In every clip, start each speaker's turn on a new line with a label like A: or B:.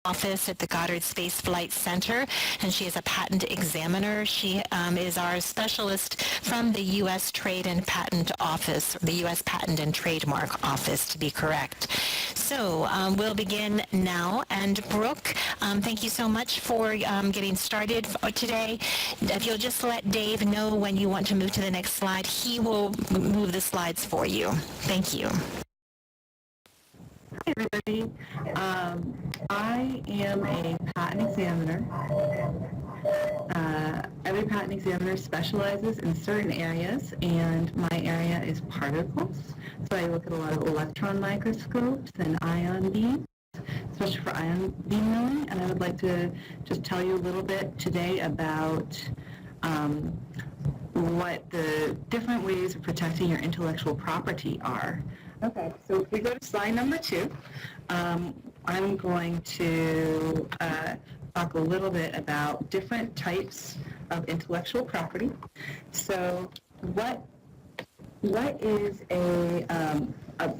A: office at the Goddard Space Flight Center, and she is a patent examiner. She is our specialist from the U.S. Trade and Patent Office, the U.S. Patent and Trademark Office, to be correct. So we'll begin now. And Brooke, thank you so much for getting started today. If you'll just let Dave know when you want to move to the next slide, he will move the slides for you. Thank you.
B: Hi, everybody. I am a patent examiner. Every patent examiner specializes in certain areas, and my area is particles. So I look at a lot of electron microscopes and ion beams, especially for ion beam milling. And I would like to just tell you a little bit today about what the different ways of protecting your intellectual property are. Okay, so if we go to slide number 2, I'm going to talk a little bit about different types of intellectual property. So what is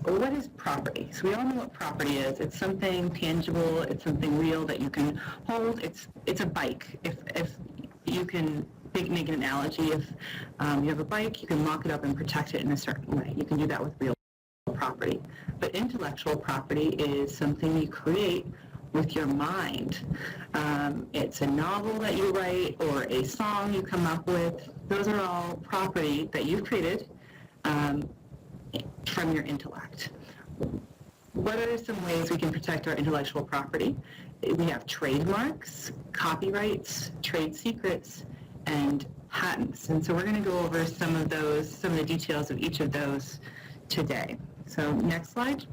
B: what is property? So we all know what property is. It's something tangible. It's something real that you can hold. It's a bike. If you can make an analogy, if you have a bike, you can lock it up and protect it in a certain way. You can do that with real property. But intellectual property is something you create with your mind. It's a novel that you write or a song you come up with. Those are all property that you've created from your intellect. What are some ways we can protect our intellectual property? We have trademarks, copyrights, trade secrets, and patents. And so we're going to go over some of the details of each of those today. So next slide.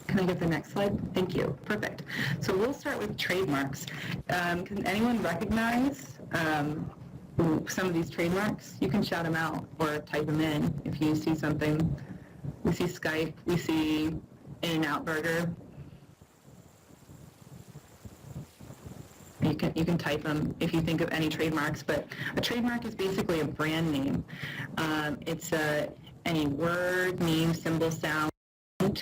B: Can I get the next slide? Thank you. Perfect. So we'll start with trademarks. Can anyone recognize some of these trademarks? You can shout them out or type them in if you see something. We see Skype. We see In-N-Out Burger. You can type them if you think of any trademarks, but a trademark is basically a brand name. It's any word, name, symbol, sound,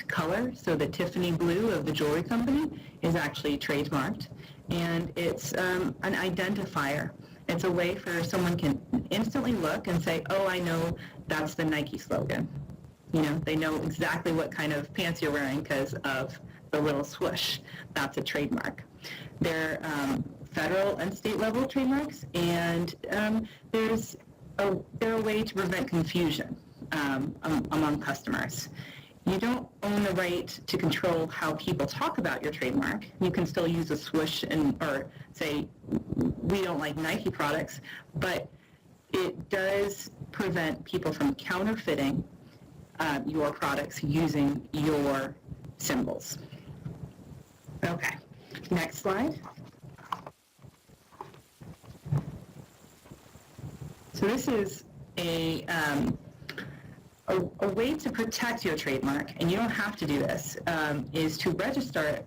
B: color. So the Tiffany blue of the jewelry company is actually trademarked, and it's an identifier. It's a way for someone can instantly look and say, oh, I know that's the Nike slogan. You know, they know exactly what kind of pants you're wearing because of the little swoosh. That's a trademark. They're federal and state level trademarks, and they're a way to prevent confusion among customers. You don't own the right to control how people talk about your trademark. You can still use a swoosh or say, we don't like Nike products, but it does prevent people from counterfeiting your products using your symbols. Okay, next slide. So this is a way to protect your trademark, and you don't have to do this, is to register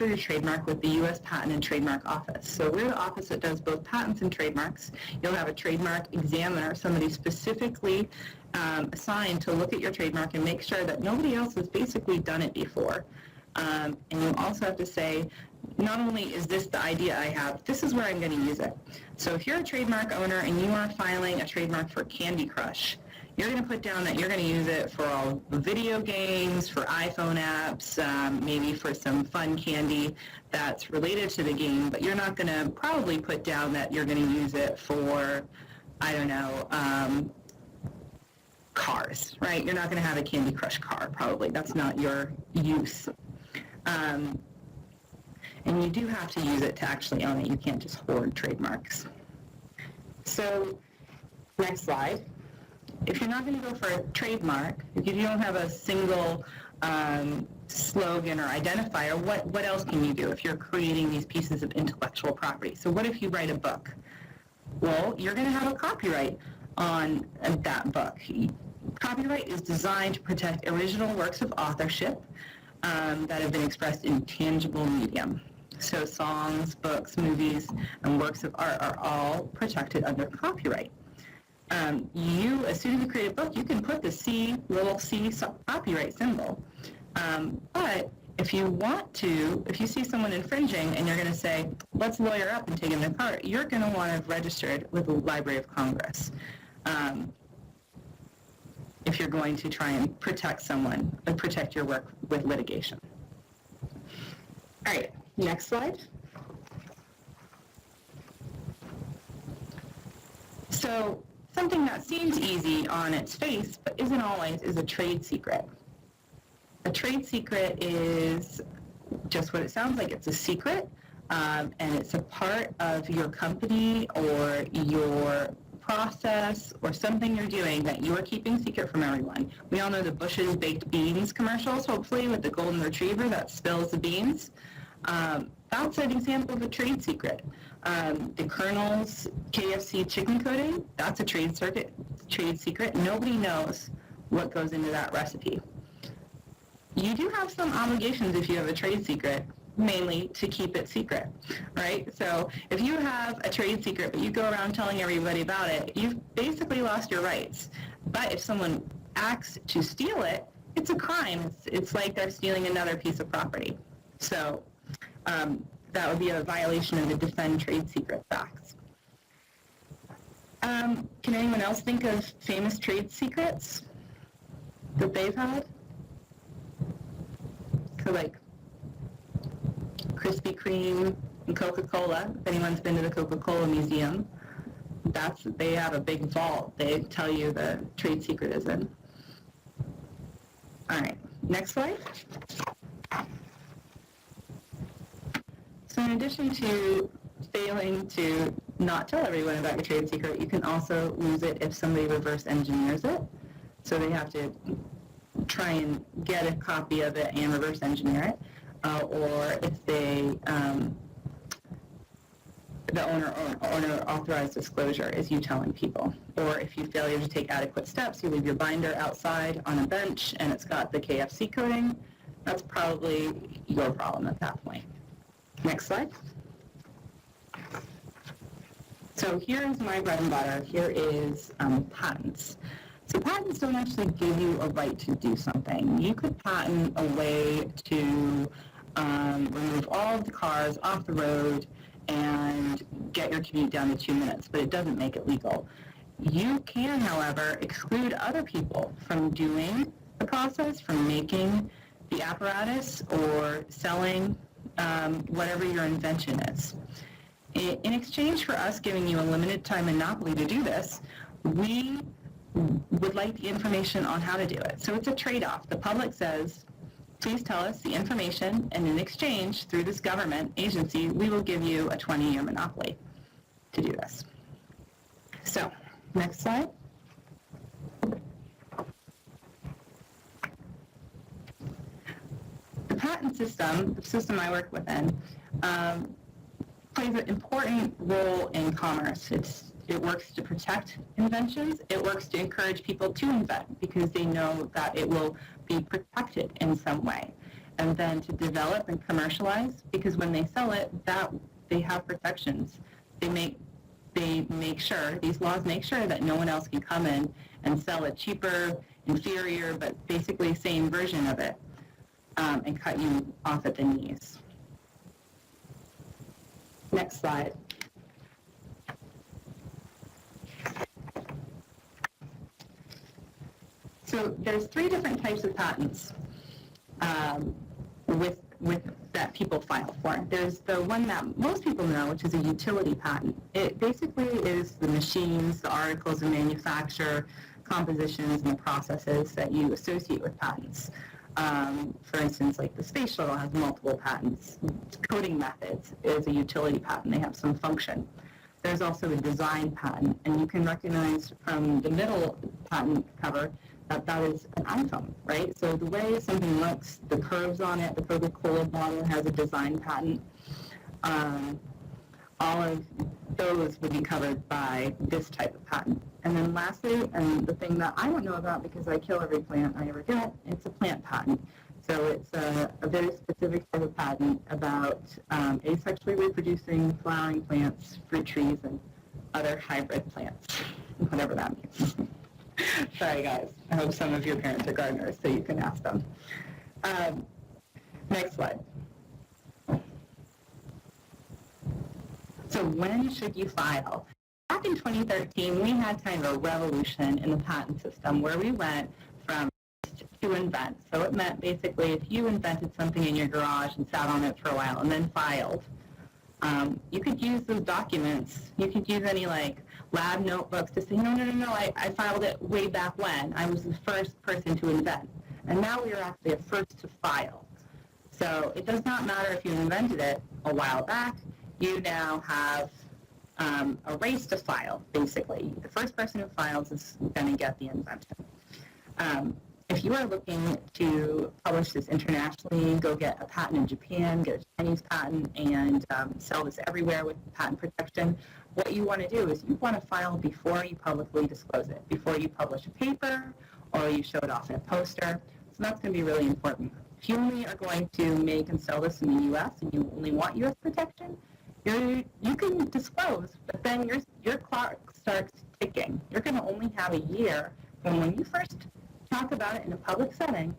B: your trademark with the U.S. Patent and Trademark Office. So we're the office that does both patents and trademarks. You'll have a trademark examiner, somebody specifically assigned to look at your trademark and make sure that nobody else has basically done it before. And you also have to say, not only is this the idea I have, this is where I'm going to use it. So if you're a trademark owner and you are filing a trademark for Candy Crush, you're going to put down that you're going to use it for all video games, for iPhone apps, maybe for some fun candy that's related to the game, but you're not going to probably put down that you're going to use it for, I don't know, cars, right? You're not going to have a Candy Crush car, probably. That's not your use. And you do have to use it to actually own it. You can't just hoard trademarks. So, next slide. If you're not going to go for a trademark, if you don't have a single slogan or identifier, what else can you do if you're creating these pieces of intellectual property? So what if you write a book? Well, you're going to have a copyright on that book. Copyright is designed to protect original works of authorship that have been expressed in tangible medium. So songs, books, movies, and works of art are all protected under copyright. As soon as you create a book, you can put the little C copyright symbol. But if you see someone infringing and you're going to say, let's lawyer up and take it to court, you're going to want to have registered with the Library of Congress if you're going to try and protect someone and protect your work with litigation. All right, next slide. So something that seems easy on its face but isn't always is a trade secret. A trade secret is just what it sounds like. It's a secret, and it's a part of your company or your process or something you're doing that you are keeping secret from everyone. We all know the Bush's Baked Beans commercials, hopefully, with the golden retriever that spills the beans. That's an example of a trade secret. The Colonel's KFC chicken coating, that's a trade secret. Nobody knows what goes into that recipe. You do have some obligations if you have a trade secret, mainly to keep it secret, right? So if you have a trade secret, but you go around telling everybody about it, you've basically lost your rights. But if someone acts to steal it, it's a crime. It's like they're stealing another piece of property. So that would be a violation of the Defend Trade Secrets Act. Can anyone else think of famous trade secrets that they've had? So like Krispy Kreme and Coca-Cola. If anyone's been to the Coca-Cola Museum, they have a big vault. They tell you the trade secret is in. All right, next slide. So in addition to failing to not tell everyone about your trade secret, you can also lose it if somebody reverse engineers it. So they have to try and get a copy of it and reverse engineer it, or if the owner authorized disclosure is you telling people, or if you failure to take adequate steps, you leave your binder outside on a bench and it's got the KFC coating, that's probably your problem at that point. Next slide. So here's my bread and butter. Here is patents. So patents don't actually give you a right to do something. You could patent a way to remove all of the cars off the road and get your commute down to 2 minutes, but it doesn't make it legal. You can, however, exclude other people from doing the process, from making the apparatus or selling whatever your invention is. In exchange for us giving you a limited time monopoly to do this, we would like the information on how to do it. So it's a trade-off. The public says, please tell us the information, and in exchange, through this government agency, we will give you a 20-year monopoly to do this. So, next slide. The patent system, the system I work within, plays an important role in commerce. It works to protect inventions. It works to encourage people to invent because they know that it will be protected in some way. And then to develop and commercialize, because when they sell it, that they have protections. They make sure, these laws make sure that no one else can come in and sell a cheaper, inferior, but basically same version of it and cut you off at the knees. Next slide. So there's 3 different types of patents that people file for. There's the one that most people know, which is a utility patent. It basically is the machines, the articles of manufacture, compositions, and the processes that you associate with patents. For instance, like the space shuttle has multiple patents. Coding methods is a utility patent. They have some function. There's also a design patent, and you can recognize from the middle patent cover that is an iPhone, right? So the way something looks, the curves on it, the Coca-Cola bottle has a design patent. All of those would be covered by this type of patent. And then lastly, and the thing that I don't know about because I kill every plant I ever get, it's a plant patent. So it's a very specific type of patent about asexually reproducing flowering plants, fruit trees, and other hybrid plants. whatever that means. Sorry, guys. I hope some of your parents are gardeners, so you can ask them. Next slide. So when should you file? Back in 2013, we had kind of a revolution in the patent system where we went from to invent. So it meant basically if you invented something in your garage and sat on it for a while and then filed, you could use those documents. You could use any like lab notebooks to say, no, I filed it way back when. I was the first person to invent. And now we are actually the first to file. So it does not matter if you invented it a while back. You now have a race to file, basically. The first person who files is going to get the invention. If you are looking to publish this internationally, go get a patent in Japan, get a Chinese patent, and sell this everywhere with patent protection, what you want to do is you want to file before you publicly disclose it, before you publish a paper or you show it off in a poster. So that's going to be really important. If you only are going to make and sell this in the U.S. and you only want U.S. protection, you can disclose, but then your clock starts ticking. You're going to only have a year from when you first talk about it in a public setting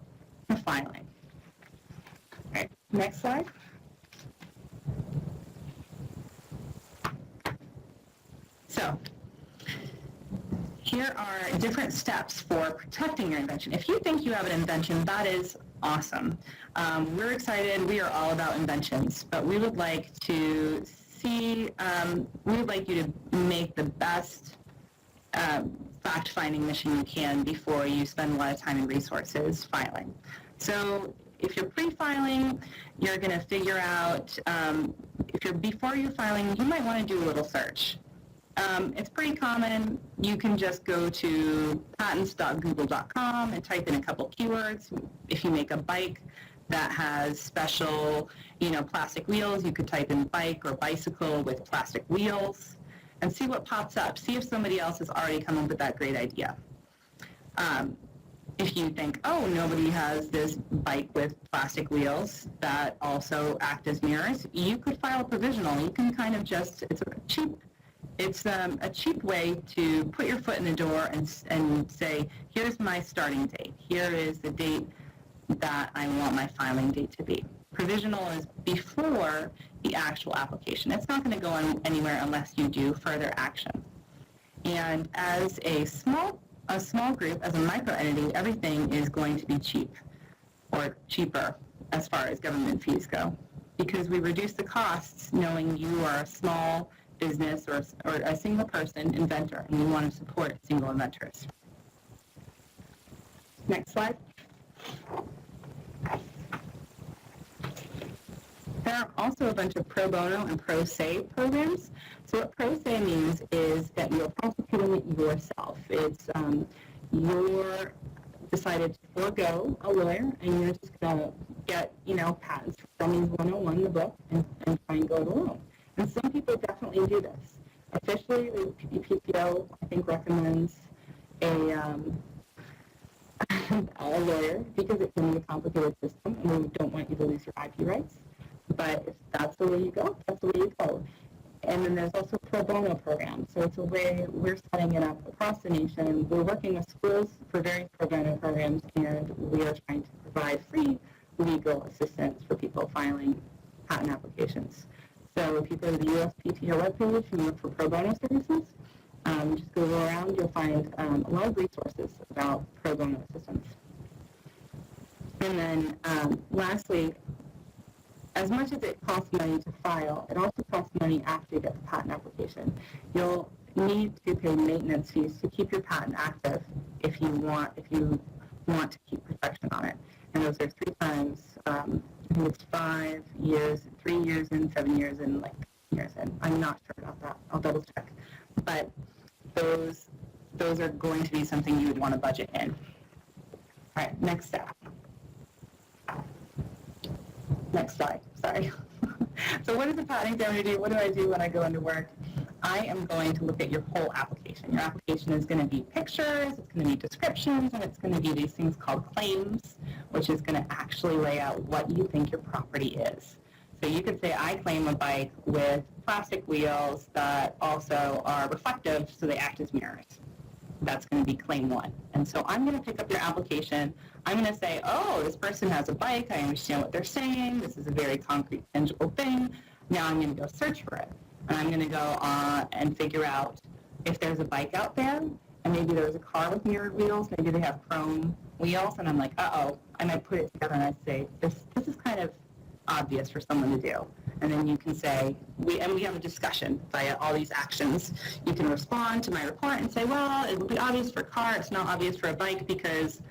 B: to filing. All right, next slide. So here are different steps for protecting your invention. If you think you have an invention, that is awesome. We're excited. We are all about inventions, but we would like to see, we would like you to make the best fact-finding mission you can before you spend a lot of time and resources filing. So if you're pre-filing, you're going to figure out, before you're filing, you might want to do a little search. It's pretty common. You can just go to patents.google.com and type in a couple keywords. If you make a bike that has special, plastic wheels, you could type in bike or bicycle with plastic wheels and see what pops up. See if somebody else has already come up with that great idea. If you think, oh, nobody has this bike with plastic wheels that also act as mirrors, you could file a provisional. You can kind of just, it's a cheap way to put your foot in the door and say, here's my starting date. Here is the date that I want my filing date to be. Provisional is before the actual application. It's not going to go on anywhere unless you do further action. And as a small group, as a micro entity, everything is going to be cheap or cheaper as far as government fees go, because we reduce the costs knowing you are a small business or a single person inventor, and you want to support single inventors. Next slide. There are also a bunch of pro bono and pro se programs. So what pro se means is that you're prosecuting it yourself. It's you're decided to forego a lawyer, and you're just going to get, patents from Filming 101, the book, and try and go it alone. And some people definitely do this. Officially, the PPO, I think, recommends a lawyer because it can be a complicated system, and we don't want you to lose your IP rights. But if that's the way you go, that's the way you go. And then there's also pro bono programs. So it's a way we're setting it up across the nation. We're working with schools for various pro bono programs, and we are trying to provide free legal assistance for people filing patent applications. So if you go to the USPTO webpage and look for pro bono services, just go around, you'll find a lot of resources about pro bono assistance. And then lastly, as much as it costs money to file, it also costs money after you get the patent application. You'll need to pay maintenance fees to keep your patent active if you want to keep protection on it. And those are 3 times, I think it's 5 years, 3 years in, 7 years in, like 10 years in. I'm not sure about that. I'll double check. But those are going to be something you would want to budget in. All right, next step. Next slide, sorry. So what does a patent examiner do? What do I do when I go into work? I am going to look at your whole application. Your application is going to be pictures, it's going to be descriptions, and it's going to be these things called claims, which is going to actually lay out what you think your property is. So you could say, I claim a bike with plastic wheels that also are reflective, so they act as mirrors. that's going to be claim 1. And so I'm going to pick up your application. I'm going to say, oh, this person has a bike. I understand what they're saying. This is a very concrete, tangible thing. Now I'm going to go search for it. And I'm going to go and figure out if there's a bike out there, and maybe there's a car with mirrored wheels. Maybe they have chrome wheels. And I'm like, uh-oh. I might put it together and I say, this is kind of obvious for someone to do. And then you can say, we have a discussion via all these actions. You can respond to my report and say, well, it would be obvious for a car. It's not obvious for a bike because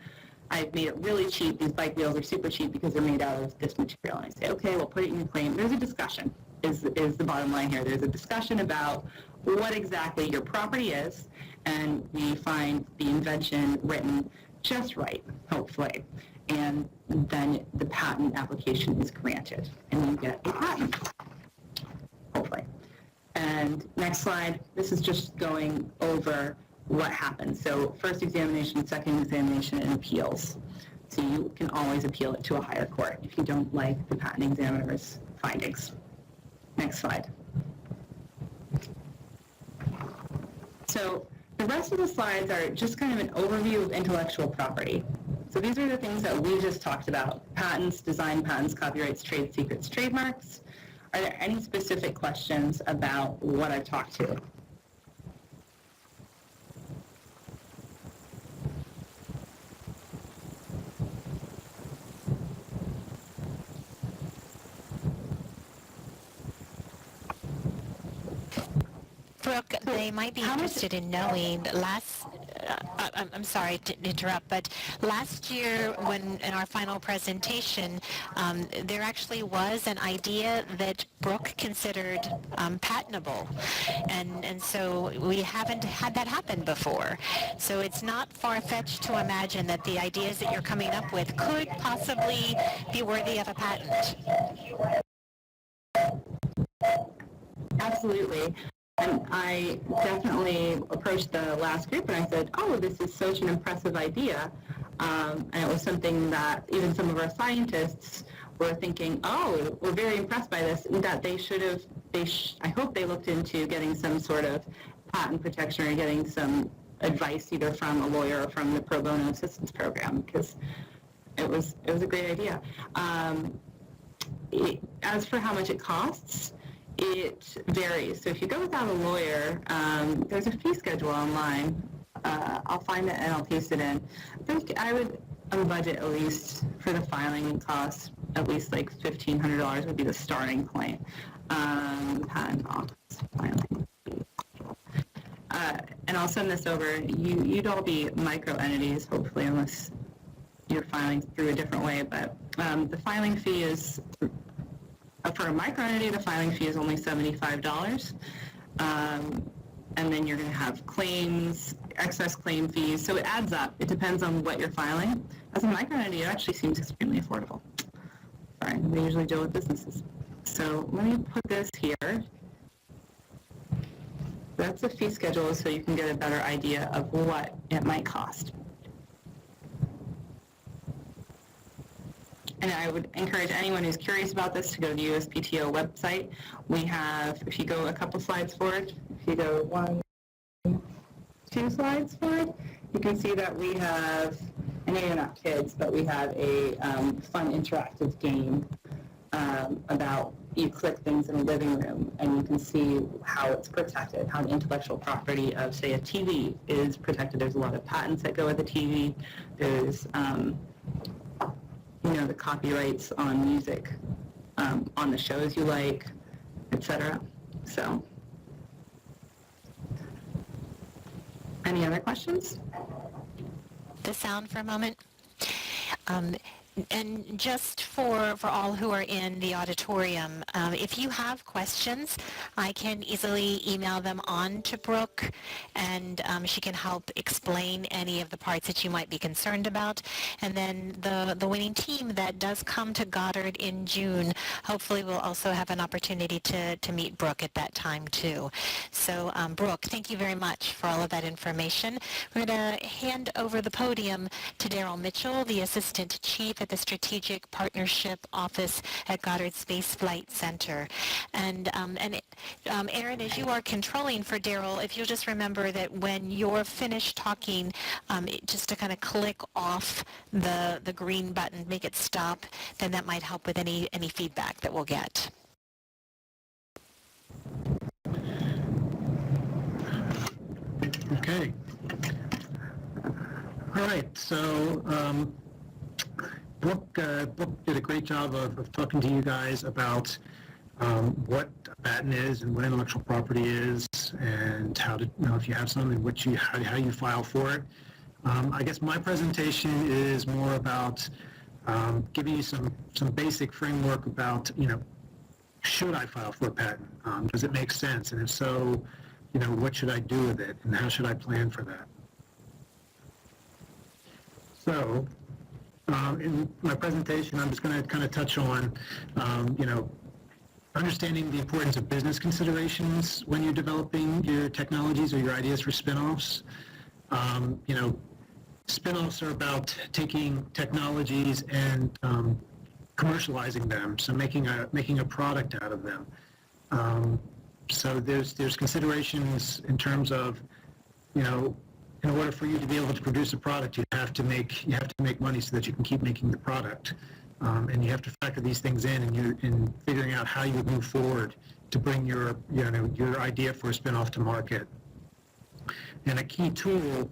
B: I've made it really cheap. These bike wheels are super cheap because they're made out of this material. And I say, okay, we'll put it in your claim. There's a discussion is the bottom line here. There's a discussion about what exactly your property is, and we find the invention written just right, hopefully. And then the patent application is granted, and you get a patent, hopefully. And next slide, this is just going over what happens. So first examination, second examination, and appeals. So you can always appeal it to a higher court if you don't like the patent examiner's findings. Next slide. So the rest of the slides are just kind of an overview of intellectual property. So these are the things that we just talked about: patents, design patents, copyrights, trade secrets, trademarks. Are there any specific questions about what I've talked to?
A: Brooke, they might be interested in knowing I'm sorry to interrupt, but last year when in our final presentation, there actually was an idea that Brooke considered patentable. And so we haven't had that happen before. So it's not far-fetched to imagine that the ideas that you're coming up with could possibly be worthy of a patent.
B: Absolutely. And I definitely approached the last group and I said, oh, this is such an impressive idea. And it was something that even some of our scientists were thinking, oh, we're very impressed by this, and that they should have, I hope they looked into getting some sort of patent protection or getting some advice either from a lawyer or from the pro bono assistance program, because it was a great idea. As for how much it costs, it varies. So if you go without a lawyer, there's a fee schedule online. I'll find it and I'll paste it in. I would, on a budget at least, for the filing costs, at least like $1,500 would be the starting point. Patent office filing. And I'll send this over. You'd all be micro entities, hopefully, unless you're filing through a different way. But the filing fee is, for a microentity, the filing fee is only $75. And then you're going to have claims, excess claim fees. So it adds up. It depends on what you're filing. As a microentity, it actually seems extremely affordable. Sorry, we usually deal with businesses. So let me put this here. That's a fee schedule so you can get a better idea of what it might cost. And I would encourage anyone who's curious about this to go to the USPTO website. We have, if you go a couple slides forward, if you go 1, 2 slides forward, you can see that we have, I know you're not kids, but we have a fun interactive game about, you click things in a living room and you can see how it's protected, how the intellectual property of, say, a TV is protected. There's a lot of patents that go with a TV. There's the copyrights on music, on the shows you like, etc. So, any other questions?
A: The sound for a moment. And just for all who are in the auditorium, if you have questions, I can easily email them on to Brooke, and she can help explain any of the parts that you might be concerned about. And then the winning team that does come to Goddard in June, hopefully will also have an opportunity to meet Brooke at that time too. So Brooke, thank you very much for all of that information. We're going to hand over the podium to Darryl Mitchell, the Assistant Chief Chief at the Strategic Partnership Office at Goddard Space Flight Center. And Erin, as you are controlling for Darryl, if you'll just remember that when you're finished talking, just to kind of click off the green button, make it stop, then that might help with any feedback that we'll get.
C: Okay. All right. So Brooke did a great job of talking to you guys about what a patent is and what intellectual property is, and how to if you have some and how you file for it. I guess my presentation is more about giving you some basic framework about should I file for a patent? Does it make sense? And if so, what should I do with it, and how should I plan for that? So, in my presentation, I'm just going to kind of touch on, understanding the importance of business considerations when you're developing your technologies or your ideas for spin-offs. Spin-offs are about taking technologies and commercializing them, so making a product out of them. So there's considerations in terms of, in order for you to be able to produce a product, you have to make money so that you can keep making the product, and you have to factor these things in figuring out how you would move forward to bring your idea for a spin-off to market. And a key tool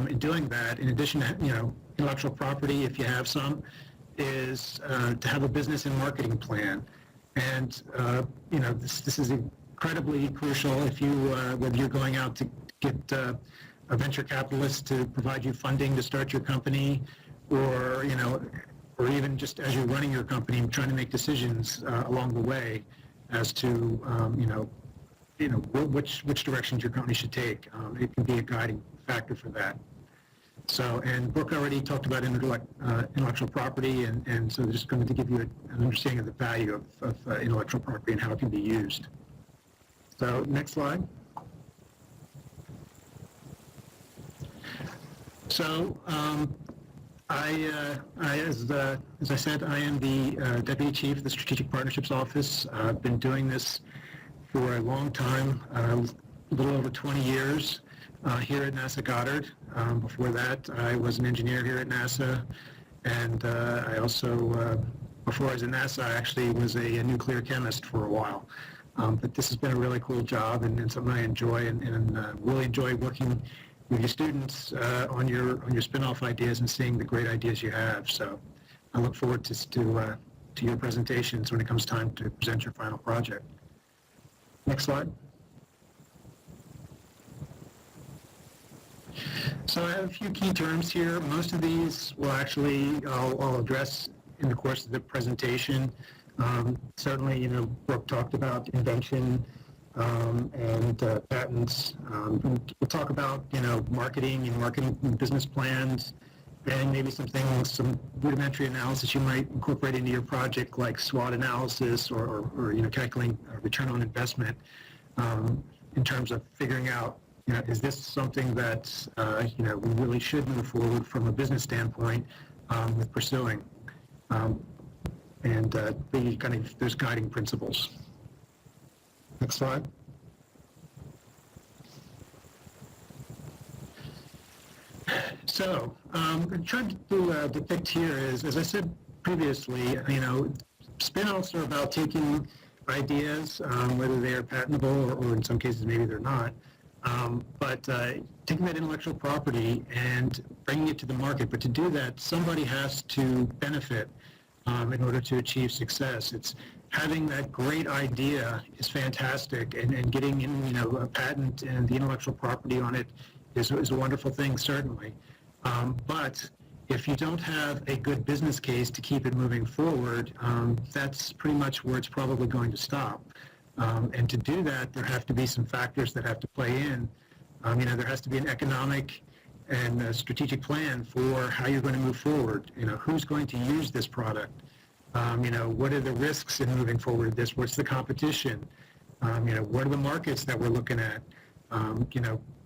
C: in doing that, in addition to intellectual property, if you have some, is to have a business and marketing plan. And this is incredibly crucial if whether you're going out to get a venture capitalist to provide you funding to start your company, or even just as you're running your company and trying to make decisions along the way as to which directions your company should take. It can be a guiding factor for that. So, and Brooke already talked about intellectual property, and so they're just going to give you an understanding of the value of intellectual property and how it can be used. So, next slide. So, as I said, I am the Deputy Chief of the Strategic Partnerships Office. I've been doing this for a long time, a little over 20 years. Here at NASA Goddard. Before that, I was an engineer here at NASA, and I also, before I was at NASA, I actually was a nuclear chemist for a while. But this has been a really cool job and something I enjoy, and really enjoy working with your students on your spin-off ideas and seeing the great ideas you have. So I look forward to your presentations when it comes time to present your final project. Next slide. So I have a few key terms here. Most of these will I'll address in the course of the presentation. Certainly, Brooke talked about invention and patents. We'll talk about, marketing and business plans, and maybe some rudimentary analysis you might incorporate into your project, like SWOT analysis or calculating return on investment in terms of figuring out, is this something that we really should move forward from a business standpoint with pursuing, and the kind of those guiding principles. Next slide. So, I'm trying to depict here is, as I said previously, spin-offs are about taking ideas, whether they are patentable or in some cases maybe they're not. But taking that intellectual property and bringing it to the market. But to do that, somebody has to benefit in order to achieve success. It's having that great idea is fantastic, and getting in, a patent and the intellectual property on it is a wonderful thing, certainly. But if you don't have a good business case to keep it moving forward, that's pretty much where it's probably going to stop. And to do that, there have to be some factors that have to play in. There has to be an economic and a strategic plan for how you're going to move forward. Who's going to use this product? What are the risks in moving forward with this? What's the competition? What are the markets that we're looking at?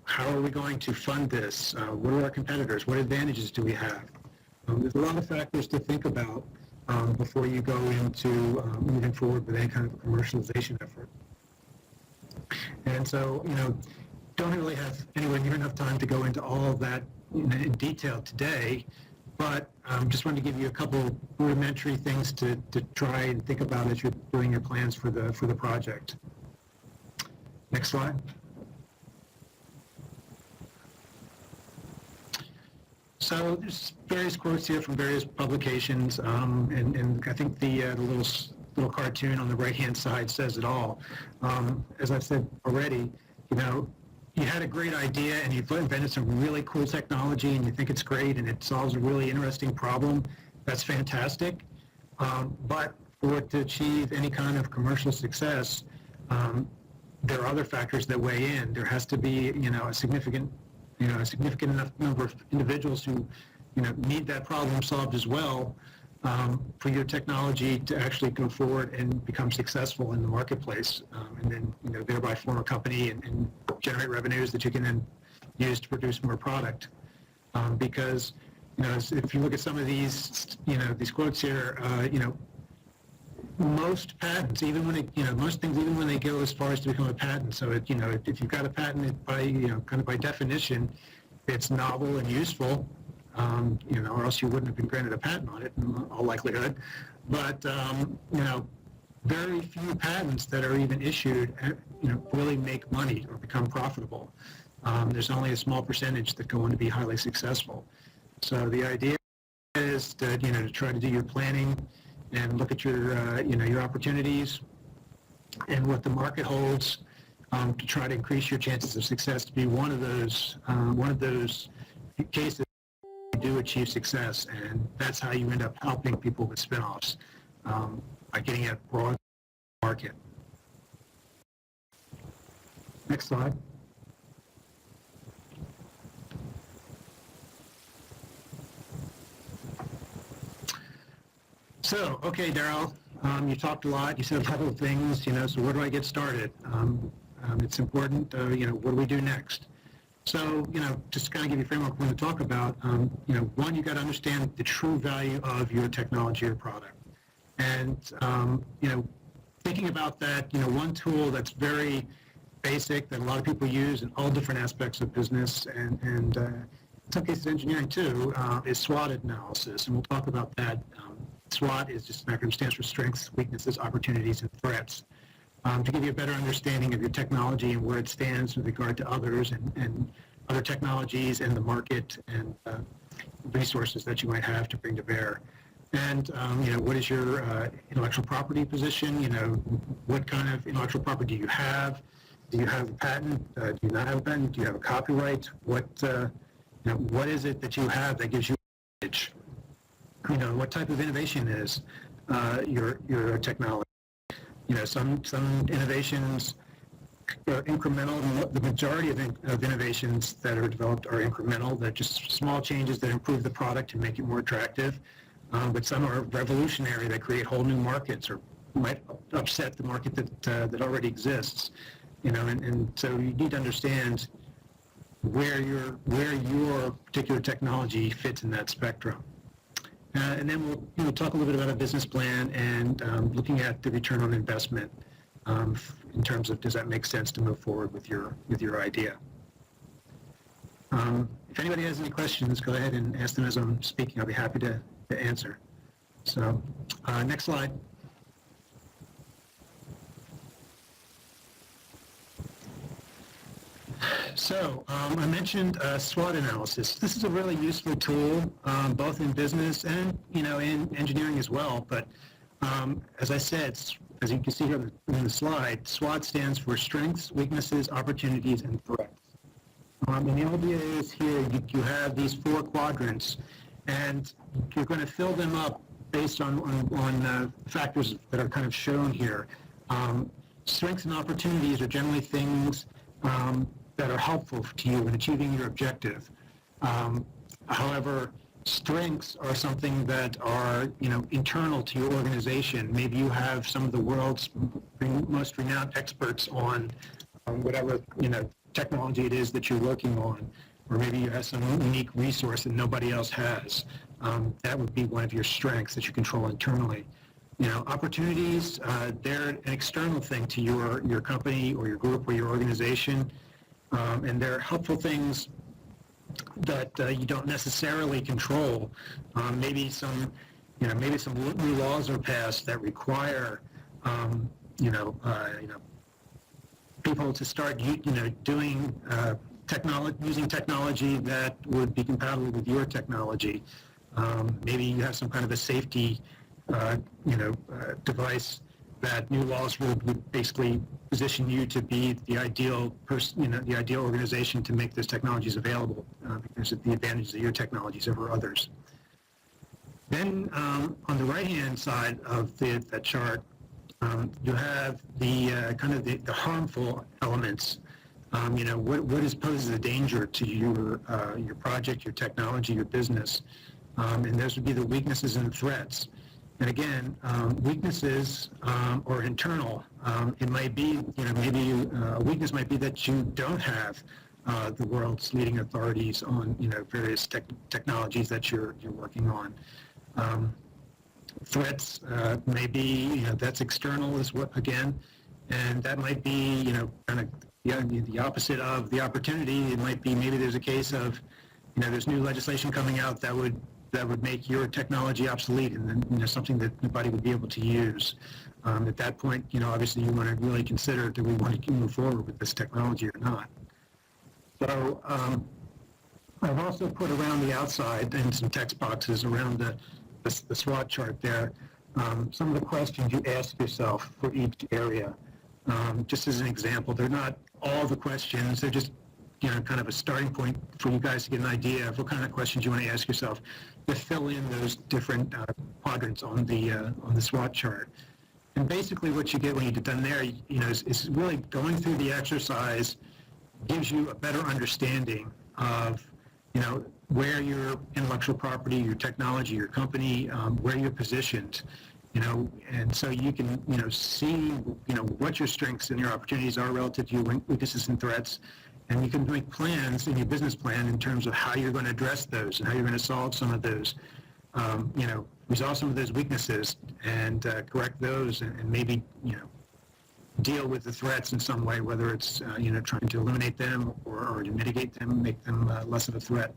C: How are we going to fund this? What are our competitors? What advantages do we have? There's a lot of factors to think about before you go into moving forward with any kind of a commercialization effort. And so, don't really have anywhere near enough time to go into all of that in detail today, but just wanted to give you a couple rudimentary things to try and think about as you're doing your plans for the project. Next slide. So there's various quotes here from various publications, and I think the little cartoon on the right-hand side says it all. As I've said already, you had a great idea and you've invented some really cool technology and you think it's great and it solves a really interesting problem. That's fantastic. But for it to achieve any kind of commercial success, there are other factors that weigh in. There has to be, a significant enough number of individuals who, need that problem solved as well, for your technology to actually go forward and become successful in the marketplace, and then, thereby form a company and generate revenues that you can then use to produce more product. Because, if you look at some of these, these quotes here, most patents, even when most things, even when they go as far as to become a patent, so if you've got a patent, kind of by definition, it's novel and useful, or else you wouldn't have been granted a patent on it in all likelihood. But, very few patents that are even issued, really make money or become profitable. There's only a small percentage that go on to be highly successful. So the idea is to, to try to do your planning and look at your, your opportunities and what the market holds, to try to increase your chances of success, to be one of those cases you do achieve success, and that's how you end up helping people with spin-offs, by getting at broad market. Next slide. So, okay, Darryl, you talked a lot. You said a couple of things, so where do I get started? It's important, what do we do next? So, just to kind of give you a framework we're going to talk about, one, you got to understand the true value of your technology or product. And, thinking about that, one tool that's very basic that a lot of people use in all different aspects of business and in some cases engineering too, is SWOT analysis. And we'll talk about that. SWOT is just an acronym, stands for strengths, weaknesses, opportunities, and threats. To give you a better understanding of your technology and where it stands with regard to others and other technologies and the market and resources that you might have to bring to bear. And, what is your intellectual property position? What kind of intellectual property do you have? Do you have a patent? Do you not have a patent? Do you have a copyright? What is it that you have that gives you an edge? What type of innovation is your technology? Some innovations are incremental. The majority of innovations that are developed are incremental. They're just small changes that improve the product and make it more attractive. But some are revolutionary that create whole new markets or might upset the market that already exists. And so you need to understand where your particular technology fits in that spectrum. And then we'll talk a little bit about a business plan and looking at the return on investment in terms of does that make sense to move forward with your idea. If anybody has any questions, go ahead and ask them as I'm speaking. I'll be happy to answer. So next slide. So I mentioned SWOT analysis. This is a really useful tool, both in business and in engineering as well. But as I said, as you can see here in the slide, SWOT stands for strengths, weaknesses, opportunities, and threats. And the idea is here you have these four quadrants, and you're going to fill them up based on factors that are kind of shown here. Strengths and opportunities are generally things that are helpful to you in achieving your objective. However, strengths are something that are, internal to your organization. Maybe you have some of the world's most renowned experts on whatever, technology it is that you're working on, or maybe you have some unique resource that nobody else has. that would be one of your strengths that you control internally. Opportunities, they're an external thing to your company or your group or your organization, and they're helpful things that you don't necessarily control. Maybe some new laws are passed that require, people to start, doing using technology that would be compatible with your technology. Maybe you have some kind of a safety, device that new laws would basically position you to be the ideal person, the ideal organization to make those technologies available because of the advantages of your technologies over others. Then on the right-hand side of that chart, you have the kind of the harmful elements. What poses a danger to your project, your technology, your business, and those would be the weaknesses and threats. And again, weaknesses are internal. It might be, maybe a weakness might be that you don't have the world's leading authorities on, various technologies that you're working on. Threats may be, that's external as well, again, and that might be, kind of the opposite of the opportunity. It might be maybe there's a case of, there's new legislation coming out that would make your technology obsolete, and then something that nobody would be able to use. At that point, obviously you want to really consider, do we want to move forward with this technology or not? So I've also put around the outside in some text boxes around the SWOT chart there, some of the questions you ask yourself for each area. Just as an example, they're not all the questions, they're just kind of a starting point for you guys to get an idea of what kind of questions you want to ask yourself to fill in those different quadrants on the SWOT chart. And basically what you get when you get done there, is really going through the exercise gives you a better understanding of, where your intellectual property, your technology, your company, where you're positioned, and so you can, see, what your strengths and your opportunities are relative to your weaknesses and threats. And you can make plans in your business plan in terms of how you're going to address those and how you're going to solve some of those, resolve some of those weaknesses and correct those and maybe, deal with the threats in some way, whether it's, trying to eliminate them or to mitigate them, make them less of a threat.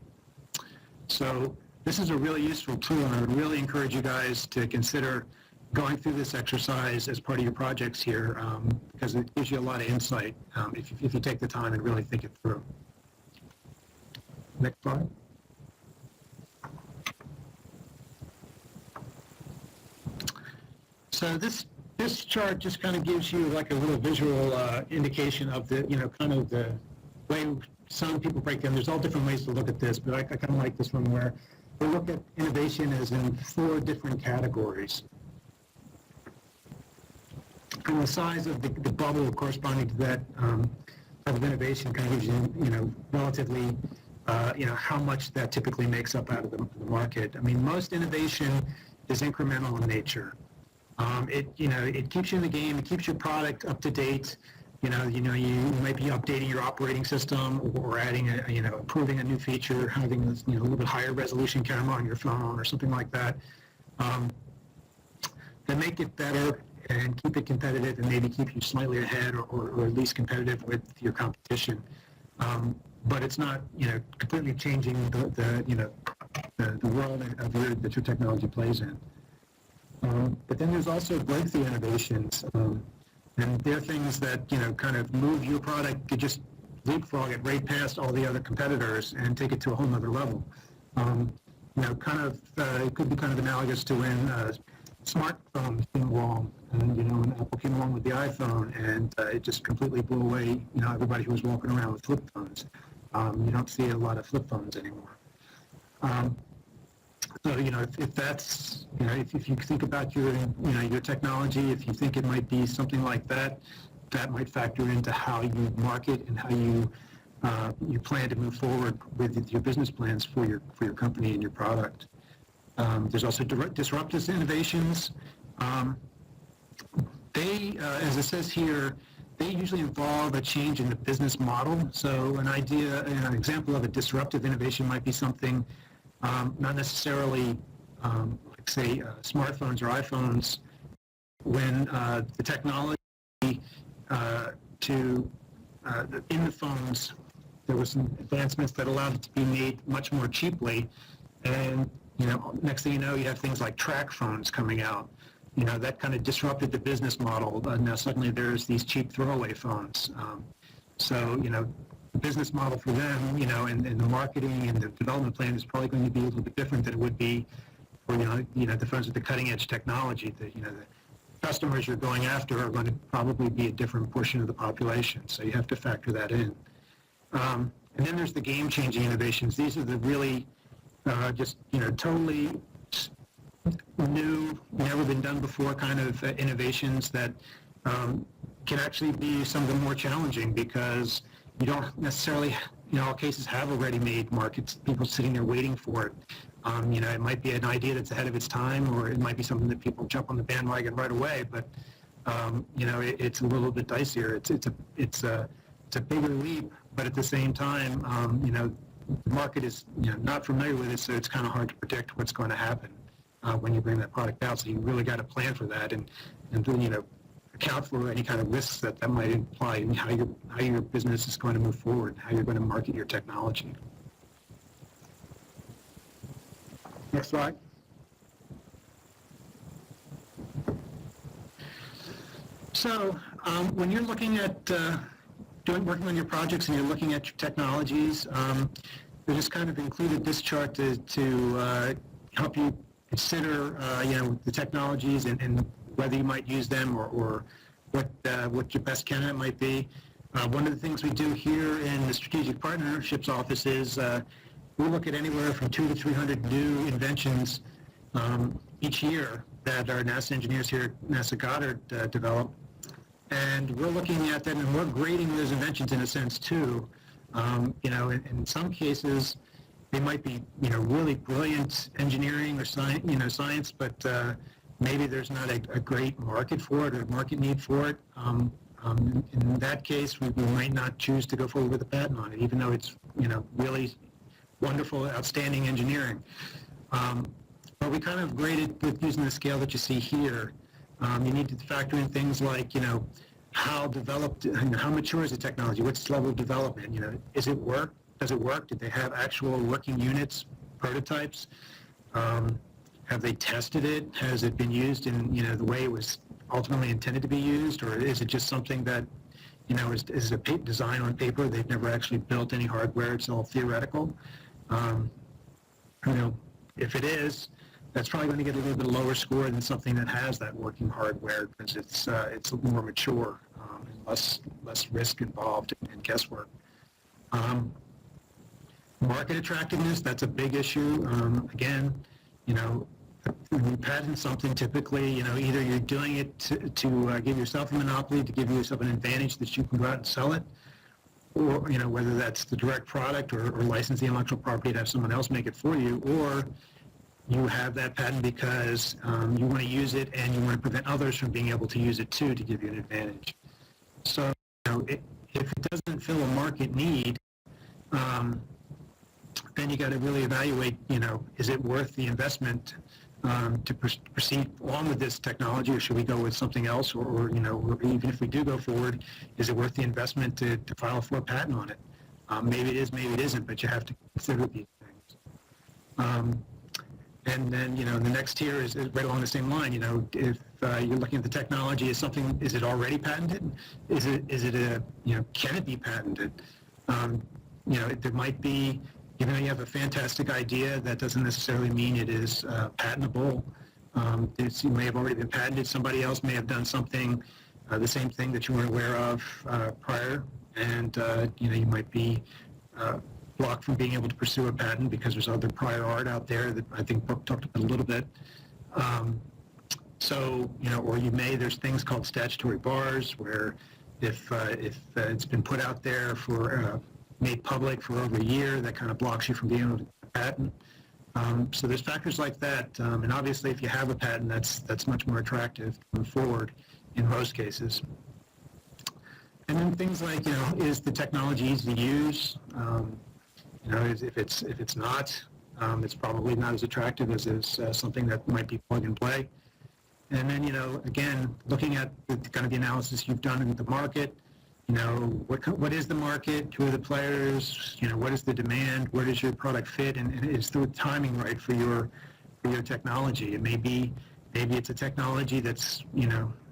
C: So this is a really useful tool, and I would really encourage you guys to consider going through this exercise as part of your projects here, because it gives you a lot of insight if you take the time and really think it through. Next slide. So this chart just kind of gives you like a little visual indication of the, kind of the way some people break down. There's all different ways to look at this, but I kind of like this one where we look at innovation as in 4 different categories. And the size of the bubble corresponding to that type of innovation kind of gives you, relatively, how much that typically makes up out of the market. I mean, most innovation is incremental in nature. It keeps you in the game. It keeps your product up to date. You might be updating your operating system or adding improving a new feature, having a little bit higher resolution camera on your phone or something like that. That make it better and keep it competitive and maybe keep you slightly ahead or at least competitive with your competition. But it's not, completely changing the world that your technology plays in. But then there's also breakthrough innovations. And they're things that, kind of move your product to just leapfrog it right past all the other competitors and take it to a whole nother level. It could be kind of analogous to when smartphones came along, and, when Apple came along with the iPhone, and it just completely blew away, everybody who was walking around with flip phones. You don't see a lot of flip phones anymore. So, if that's, if you think about your technology, if you think it might be something like that, that might factor into how you market and how you plan to move forward with your business plans for your company and your product. There's also disruptive innovations. They, as it says here, they usually involve a change in the business model. So an example of a disruptive innovation might be something not necessarily, like say, smartphones or iPhones, when the technology in the phones, there were some advancements that allowed it to be made much more cheaply, and next thing you know, you have things like track phones coming out. That kind of disrupted the business model. Now suddenly there's these cheap throwaway phones. So the business model for them, and the marketing and the development plan is probably going to be a little bit different than it would be for the phones with the cutting edge technology. The customers you're going after are going to probably be a different portion of the population. So you have to factor that in. And then there's the game-changing innovations. These are the really just totally new, never been done before kind of innovations that can actually be some of the more challenging, because you don't necessarily, in all cases, have a ready-made market, people sitting there waiting for it. It might be an idea that's ahead of its time, or it might be something that people jump on the bandwagon right away, but it's a little bit dicier. It's a bigger leap, but at the same time, the market is not familiar with it, so it's kind of hard to predict what's going to happen when you bring that product out. So you really got to plan for that and account for any kind of risks that might imply in how your business is going to move forward, how you're going to market your technology. Next slide. So when you're looking at working on your projects and you're looking at your technologies, we just kind of included this chart to help you consider the technologies and whether you might use them or what your best candidate might be. One of the things we do here in the Strategic Partnerships Office is we look at anywhere from 200 to 300 new inventions each year that our NASA engineers here at NASA Goddard develop. And we're looking at them and we're grading those inventions in a sense too. In some cases, they might be really brilliant engineering or science, but maybe there's not a great market for it or market need for it. In that case, we might not choose to go forward with a patent on it, even though it's really wonderful, outstanding engineering. But we kind of grade it with using the scale that you see here. You need to factor in things like how developed, how mature is the technology? What's the level of development? Is it work? Does it work? Did they have actual working units, prototypes? Have they tested it? Has it been used in the way it was ultimately intended to be used, or is it just something that is a design on paper? They've never actually built any hardware. It's all theoretical. If it is, that's probably going to get a little bit lower score than something that has that working hardware, because it's more mature and less risk involved and guesswork. Market attractiveness, that's a big issue. Again, when you patent something, typically, either you're doing it to give yourself a monopoly, to give yourself an advantage that you can go out and sell it, or, whether that's the direct product or license the intellectual property to have someone else make it for you, or you have that patent because you want to use it and you want to prevent others from being able to use it too, to give you an advantage. So, if it doesn't fill a market need, then you got to really evaluate, is it worth the investment to proceed along with this technology, or should we go with something else, or even if we do go forward, is it worth the investment to file for a patent on it? Maybe it is, maybe it isn't, but you have to consider these things. And then, the next tier is right along the same line. If you're looking at the technology, is it already patented? Is it can it be patented? There might be, even though you have a fantastic idea, that doesn't necessarily mean it is patentable. It may have already been patented. Somebody else may have done something, the same thing that you weren't aware of prior, and you might be blocked from being able to pursue a patent because there's other prior art out there that I think Brooke talked about a little bit. Or there's things called statutory bars, where if it's been put out there for made public for over a year, that kind of blocks you from being able to get a patent. So there's factors like that, and obviously if you have a patent, that's much more attractive to move forward in most cases. And then things like, is the technology easy to use? If it's not, It's probably not as attractive as is something that might be plug and play. And then, again, looking at kind of the analysis you've done in the market, what is the market, who are the players, what is the demand, where does your product fit, and is the timing right for your technology? It maybe it's a technology that's,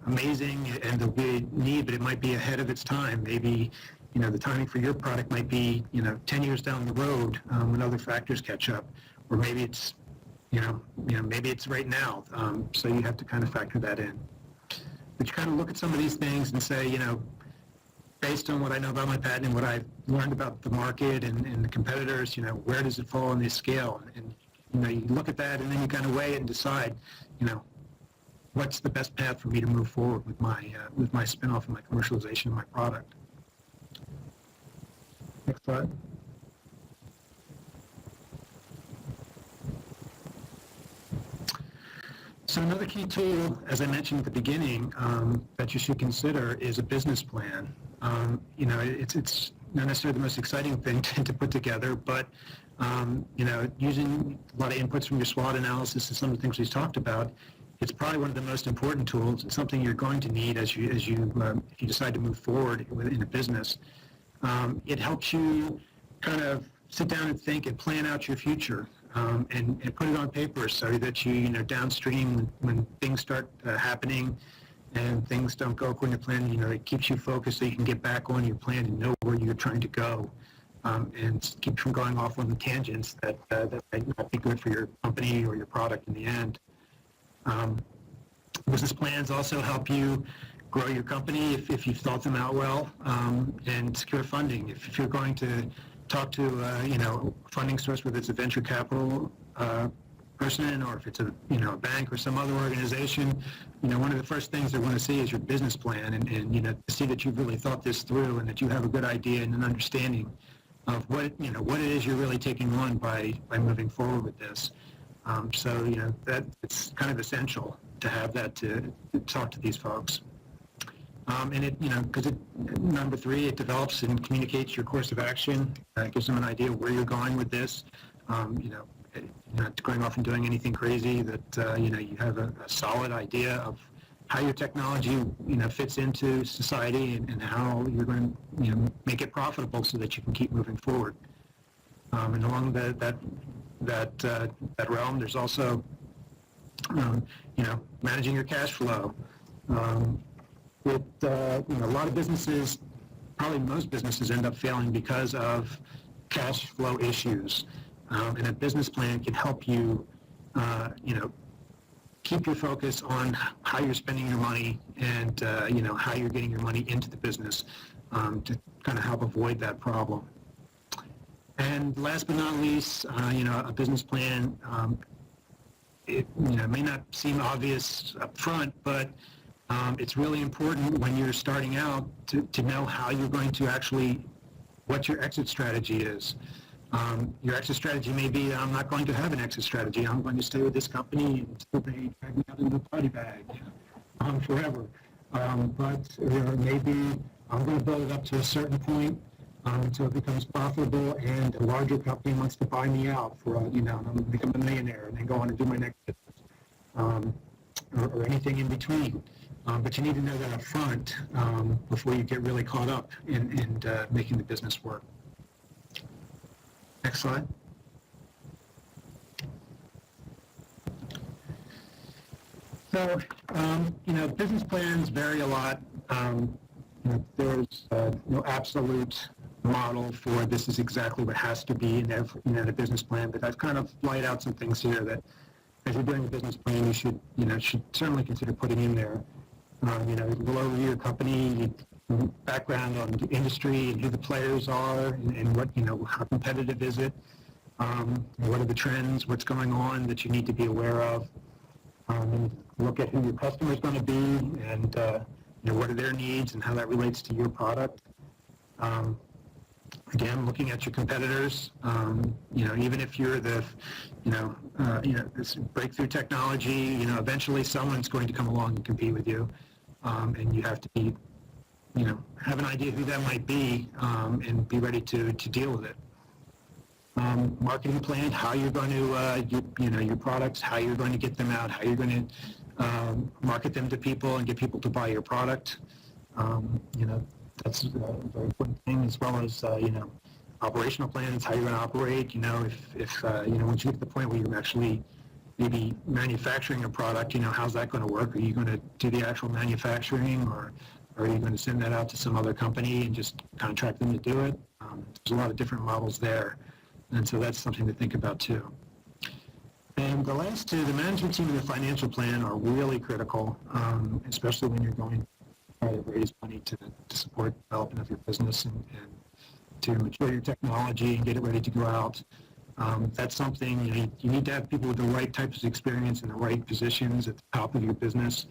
C: amazing and there'll be a need, but it might be ahead of its time. Maybe, the timing for your product might be, 10 years down the road when other factors catch up, or maybe it's, maybe it's right now. So you have to kind of factor that in. But you kind of look at some of these things and say, based on what I know about my patent and what I've learned about the market and the competitors, where does it fall on this scale? And you look at that and then you kind of weigh it and decide, what's the best path for me to move forward with my spin-off and my commercialization of my product. Next slide. So another key tool, as I mentioned at the beginning, that you should consider is a business plan. It's not necessarily the most exciting thing to put together, but using a lot of inputs from your SWOT analysis and some of the things we've talked about, it's probably one of the most important tools. It's something you're going to need if you decide to move forward in a business. It helps you kind of sit down and think and plan out your future. And put it on paper so that you downstream when things start happening and things don't go according to plan, it keeps you focused so you can get back on your plan and know where you're trying to go, and keep from going off on the tangents that might not be good for your company or your product in the end. Business plans also help you grow your company if you've thought them out well, and secure funding. If you're going to talk to a funding source, whether it's a venture capital person or if it's a bank or some other organization, one of the first things they want to see is your business plan, and to see that you've really thought this through and that you have a good idea and an understanding of what it is you're really taking on by moving forward with this. So that it's kind of essential to have that to talk to these folks. And because number 3, it develops and communicates your course of action. It gives them an idea where you're going with this. Not going off and doing anything crazy. That you have a solid idea of how your technology fits into society and how you're going to make it profitable so that you can keep moving forward. And along that realm, there's also managing your cash flow. A lot of businesses, probably most businesses, end up failing because of cash flow issues. And a business plan can help you, keep your focus on how you're spending your money and, how you're getting your money into the business, to kind of help avoid that problem. And last but not least, a business plan, it may not seem obvious up front, but it's really important when you're starting out to know how you're going to what your exit strategy is. Your exit strategy may be, I'm not going to have an exit strategy. I'm going to stay with this company until they drag me out into the party bag forever. But maybe I'm going to build it up to a certain point until it becomes profitable and a larger company wants to buy me out for, I'm going to become a millionaire and then go on and do my next business, or anything in between. But you need to know that up front before you get really caught up in making the business work. Next slide. So, business plans vary a lot. There's no absolute model for this is exactly what has to be in a business plan, but I've kind of laid out some things here that as you're doing a business plan, you should certainly consider putting in there. Below your company, background on the industry and who the players are and what, how competitive is it, what are the trends, what's going on that you need to be aware of, and look at who your customer is going to be and, what are their needs and how that relates to your product. Again, looking at your competitors, even if you're the, this breakthrough technology, eventually someone's going to come along and compete with you, and you have to be, have an idea who that might be, and be ready to deal with it. marketing plan, how you're going to, your products, how you're going to get them out, how you're going to market them to people and get people to buy your product. That's a very important thing, as well as, operational plans, how you're going to operate. If once you get to the point where you're actually maybe manufacturing a product, how's that going to work? Are you going to do the actual manufacturing, or are you going to send that out to some other company and just contract them to do it? There's a lot of different models there, and so that's something to think about too. And the last two, the management team and the financial plan, are really critical, especially when you're going to try to raise money to support the development of your business and to mature your technology and get it ready to go out. That's something you need to have people with the right types of experience in the right positions at the top of your business.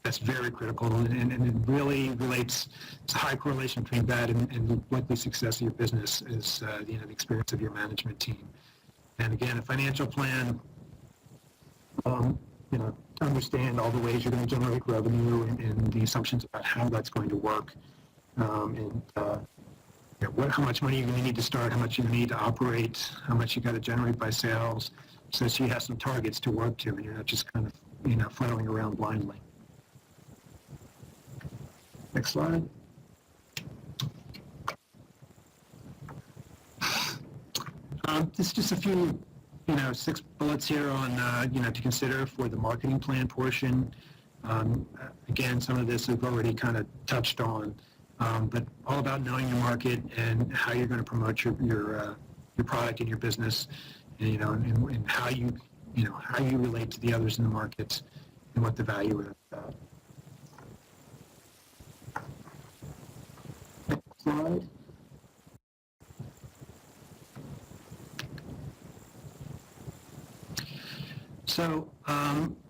C: That's very critical, and it really relates. It's a high correlation between that and the likely success of your business is the experience of your management team. And again, a financial plan. To understand all the ways you're going to generate revenue and the assumptions about how that's going to work, and how much money you're going to need to start, how much you're going to need to operate, how much you got to generate by sales, so you have some targets to work to, and you're not just kind of flailing around blindly. Next slide. This is just a few, 6 bullets here on, to consider for the marketing plan portion. Again, some of this I've already kind of touched on, but all about knowing your market and how you're going to promote your product and your business, and how you relate to the others in the market and what the value is. Next slide. So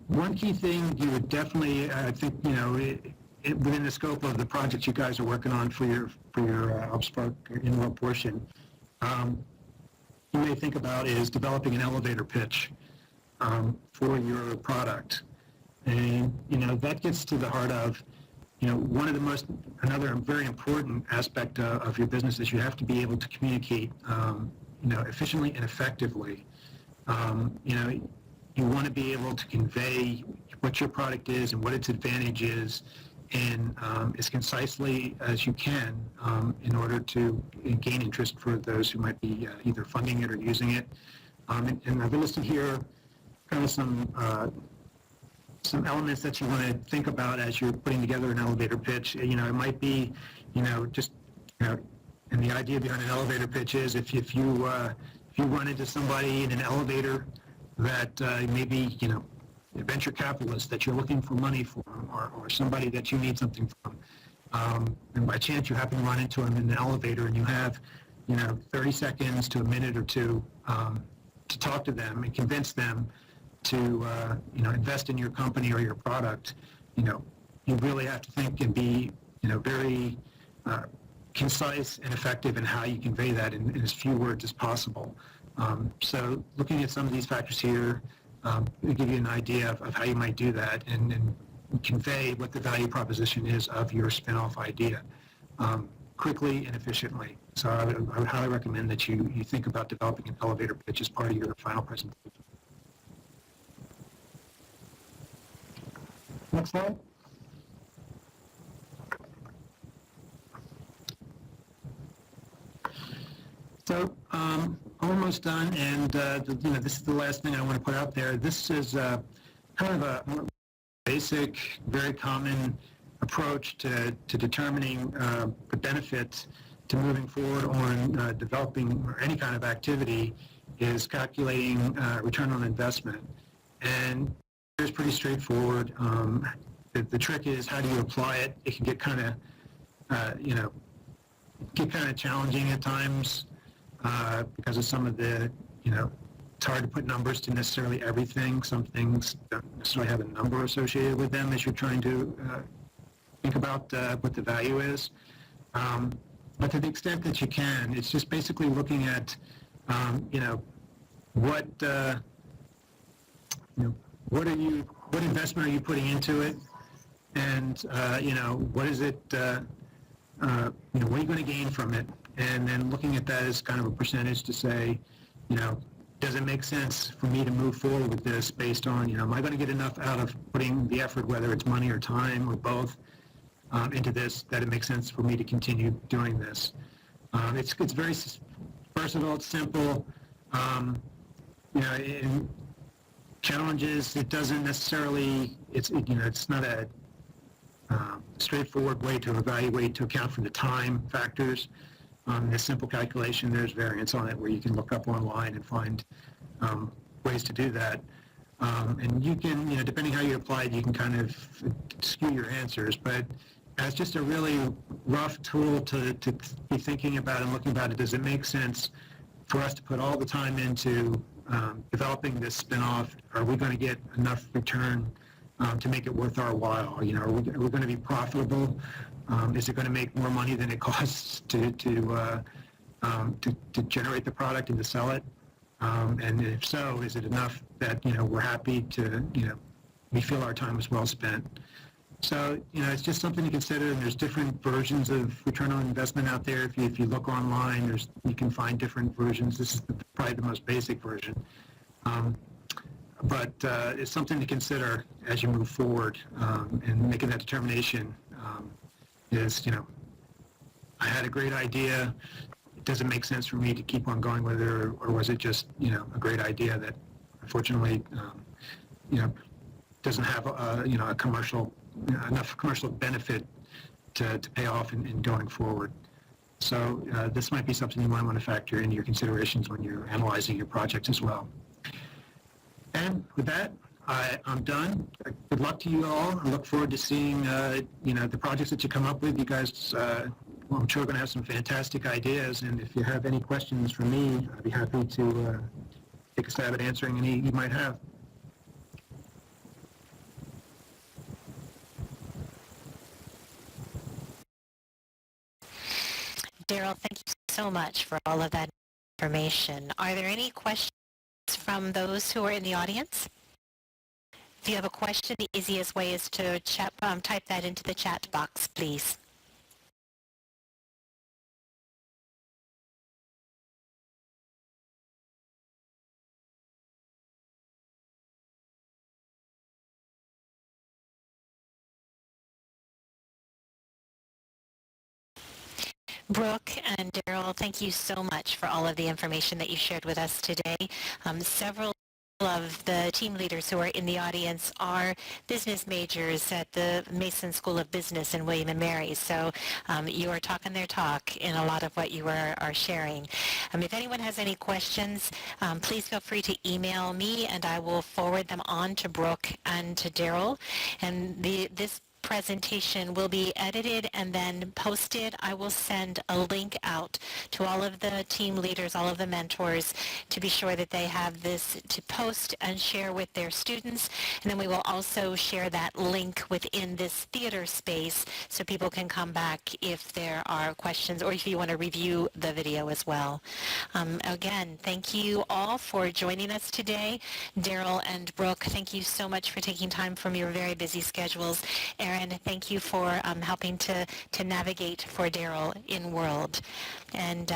C: one key thing you would definitely, I think, within the scope of the project you guys are working on for your OPSPARC InWorld portion, you may think about is developing an elevator pitch for your product. And, that gets to the heart of, another very important aspect of your business is you have to be able to communicate, efficiently and effectively. You want to be able to convey what your product is and what its advantage is, and as concisely as you can, in order to gain interest for those who might be either funding it or using it. And I've listed here kind of some elements that you want to think about as you're putting together an elevator pitch. It might be, and the idea behind an elevator pitch is if you run into somebody in an elevator that maybe, a venture capitalist that you're looking for money for, or somebody that you need something from, and by chance you happen to run into them in the elevator and you have, 30 seconds to a minute or two to talk to them and convince them to, invest in your company or your product, you really have to think and be, very concise and effective in how you convey that in as few words as possible. So looking at some of these factors here will give you an idea of how you might do that and convey what the value proposition is of your spin-off idea quickly and efficiently. So I would highly recommend that you think about developing an elevator pitch as part of your final presentation. Next slide. So almost done, and this is the last thing I want to put out there. This is kind of a basic, very common approach to determining the benefits to moving forward on developing any kind of activity is calculating return on investment. And it's pretty straightforward. The trick is how do you apply it? It can get kind of challenging at times. Because of some of the, it's hard to put numbers to necessarily everything. Some things don't necessarily have a number associated with them as you're trying to think about what the value is. But to the extent that you can, it's just basically looking at, what investment are you putting into it, and what is it, what are you going to gain from it? and then looking at that as kind of a percentage to say, does it make sense for me to move forward with this based on, am I going to get enough out of putting the effort, whether it's money or time or both, into this, that it makes sense for me to continue doing this. It's very versatile, it's simple. In challenges, it doesn't necessarily, it's not a straightforward way to evaluate to account for the time factors. In a simple calculation, there's variance on it where you can look up online and find ways to do that. And you can, depending how you apply it, you can kind of skew your answers. But as just a really rough tool to be thinking about and looking about it, does it make sense for us to put all the time into developing this spin-off? Are we going to get enough return to make it worth our while? Are we going to be profitable? Is it going to make more money than it costs to generate the product and to sell it? And if so, is it enough that we're happy to we feel our time was well spent? So it's just something to consider. And there's different versions of return on investment out there. If you look online, you can find different versions. This is probably the most basic version. But it's something to consider as you move forward and making that determination. Is, I had a great idea. Does it make sense for me to keep on going with it, or was it just, a great idea that unfortunately, doesn't have, a commercial, enough commercial benefit to pay off in going forward. So this might be something you might want to factor into your considerations when you're analyzing your project as well. And with that, I'm done. Good luck to you all. I look forward to seeing, the projects that you come up with. You guys, I'm sure, are going to have some fantastic ideas. And if you have any questions for me, I'd be happy to take a stab at answering any you might have.
A: Darryl, thank you so much for all of that information. Are there any questions from those who are in the audience? If you have a question, the easiest way is to type that into the chat box, please. Brooke and Darryl, thank you so much for all of the information that you shared with us today. Several of the team leaders who are in the audience are business majors at the Mason School of Business in William & Mary. So you are talking their talk in a lot of what you are sharing. If anyone has any questions, please feel free to email me and I will forward them on to Brooke and to Darryl. And this presentation will be edited and then posted. I will send a link out to all of the team leaders, all of the mentors, to be sure that they have this to post and share with their students. And then we will also share that link within this theater space so people can come back if there are questions or if you want to review the video as well. Again, thank you all for joining us today. Darryl and Brooke, thank you so much for taking time from your very busy schedules. Aaron, thank you for helping to navigate for Darryl InWorld. And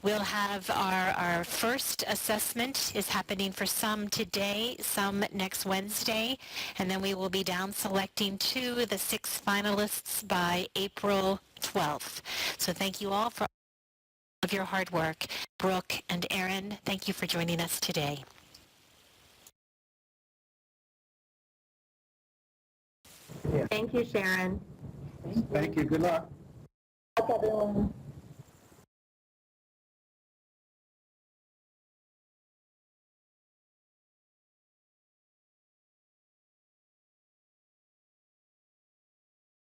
A: we'll have our first assessment is happening for some today, some next Wednesday, and then we will be down selecting 2 of the 6 finalists by April 12th. So thank you all for all of your hard work. Brooke and Aaron, thank you for joining us today.
D: Thank you, Sharon.
C: Thank you. Good luck.
D: Good luck, everyone.